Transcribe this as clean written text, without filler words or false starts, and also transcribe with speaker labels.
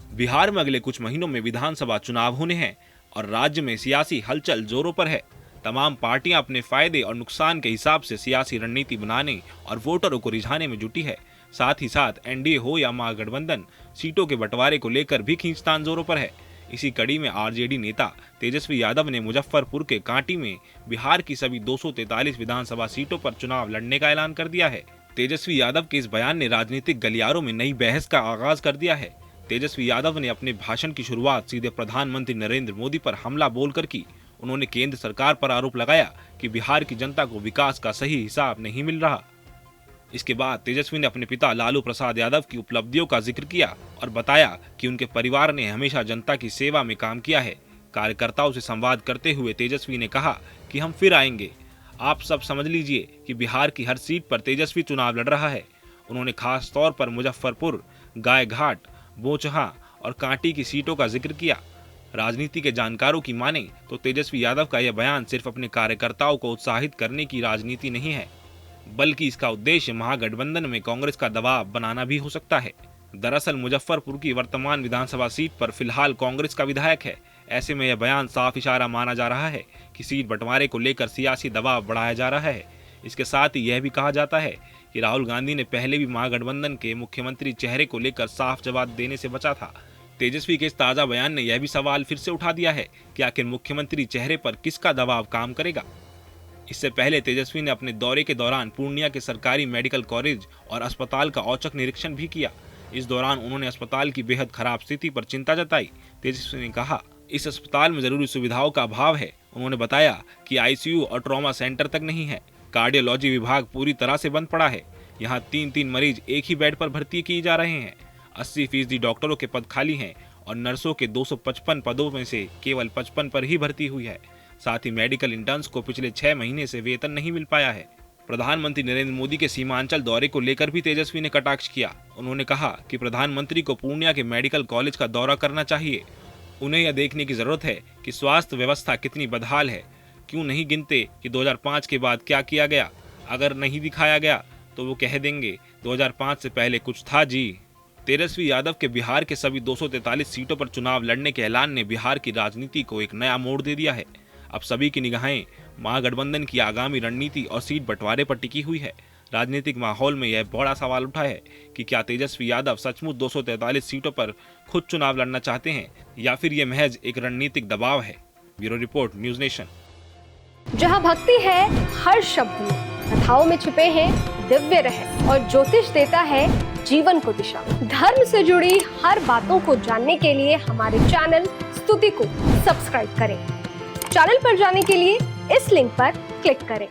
Speaker 1: बिहार में अगले कुछ महीनों में विधानसभा चुनाव होने हैं और राज्य में सियासी हलचल जोरों पर है। तमाम पार्टियां अपने फायदे और नुकसान के हिसाब से सियासी रणनीति बनाने और वोटरों को रिझाने में जुटी है। साथ ही साथ एनडीए हो या महागठबंधन, सीटों के बंटवारे को लेकर भी खींचतान जोरों पर है। इसी कड़ी में आरजेडी नेता तेजस्वी यादव ने मुजफ्फरपुर के कांटी में बिहार की सभी 243 विधानसभा सीटों पर चुनाव लड़ने का ऐलान कर दिया है। तेजस्वी यादव के इस बयान ने राजनीतिक गलियारों में नई बहस का आगाज कर दिया है। तेजस्वी यादव ने अपने भाषण की शुरुआत सीधे प्रधानमंत्री नरेंद्र मोदी पर हमला बोलकर की। उन्होंने केंद्र सरकार पर आरोप लगाया कि बिहार की जनता को विकास का सही हिसाब नहीं मिल रहा। इसके बाद तेजस्वी ने अपने पिता लालू प्रसाद यादव की उपलब्धियों का जिक्र किया और बताया कि उनके परिवार ने हमेशा जनता की सेवा में काम किया है। कार्यकर्ताओं से संवाद करते हुए तेजस्वी ने कहा कि हम फिर आएंगे। आप सब समझ लीजिए कि बिहार की हर सीट पर तेजस्वी चुनाव लड़ रहा है। उन्होंने खास तौर पर मुजफ्फरपुर, गायघाट, बोचहा और कांटी की सीटों का जिक्र किया। राजनीति के जानकारों की माने तो तेजस्वी यादव का यह बयान सिर्फ अपने कार्यकर्ताओं को उत्साहित करने की राजनीति नहीं है, बल्कि इसका उद्देश्य महागठबंधन में कांग्रेस का दबाव बनाना भी हो सकता है। दरअसल मुजफ्फरपुर की वर्तमान विधानसभा सीट पर फिलहाल कांग्रेस का विधायक है। ऐसे में यह बयान साफ इशारा माना जा रहा है कि सीट बंटवारे को लेकर सियासी दबाव बढ़ाया जा रहा है। इसके साथ ही यह भी कहा जाता है कि राहुल गांधी ने पहले भी महागठबंधन के मुख्यमंत्री चेहरे को लेकर साफ जवाब देने से बचा था। तेजस्वी के इस ताजा बयान ने यह भी सवाल फिर से उठा दिया है कि आखिर मुख्यमंत्री चेहरे पर किसका दबाव काम करेगा। इससे पहले तेजस्वी ने अपने दौरे के दौरान पूर्णिया के सरकारी मेडिकल कॉलेज और अस्पताल का औचक निरीक्षण भी किया। इस दौरान उन्होंने अस्पताल की बेहद खराब स्थिति पर चिंता जताई। तेजस्वी ने कहा, इस अस्पताल में जरूरी सुविधाओं का अभाव है। उन्होंने बताया कि आईसीयू और ट्रॉमा सेंटर तक नहीं है। कार्डियोलॉजी विभाग पूरी तरह से बंद पड़ा है। यहाँ 3-3 मरीज एक ही बेड पर भर्ती किए जा रहे हैं। 80% डॉक्टरों के पद खाली हैं और नर्सों के 255 पदों में से केवल 55 पर ही भर्ती हुई है। साथ ही मेडिकल इंटर्न्स को पिछले 6 महीने से वेतन नहीं मिल पाया है। प्रधानमंत्री नरेंद्र मोदी के सीमांचल दौरे को लेकर भी तेजस्वी ने कटाक्ष किया। उन्होंने कहा कि प्रधानमंत्री को पूर्णिया के मेडिकल कॉलेज का दौरा करना चाहिए। उन्हें यह देखने की जरूरत है कि स्वास्थ्य व्यवस्था कितनी बदहाल है। क्यों नहीं गिनते कि 2005 के बाद क्या किया गया? अगर नहीं दिखाया गया तो वो कह देंगे 2005 से पहले कुछ था जी। तेजस्वी यादव के बिहार के सभी 243 सीटों पर चुनाव लड़ने के ऐलान ने बिहार की राजनीति को एक नया मोड़ दे दिया है। अब सभी की निगाहें महागठबंधन की आगामी रणनीति और सीट बंटवारे पर टिकी हुई है। राजनीतिक माहौल में यह बड़ा सवाल उठा है कि क्या तेजस्वी यादव सचमुच 243 सीटों पर खुद चुनाव लड़ना चाहते हैं या फिर ये महज एक रणनीतिक दबाव है। Bureau report, news nation.
Speaker 2: जहां भक्ति है हर शब्द में, कथाओं में छुपे हैं दिव्य रहस्य और ज्योतिष देता है जीवन को दिशा। धर्म से जुड़ी हर बातों को जानने के लिए हमारे चैनल स्तुति को सब्सक्राइब करें। चैनल पर जाने के लिए इस लिंक पर क्लिक करें।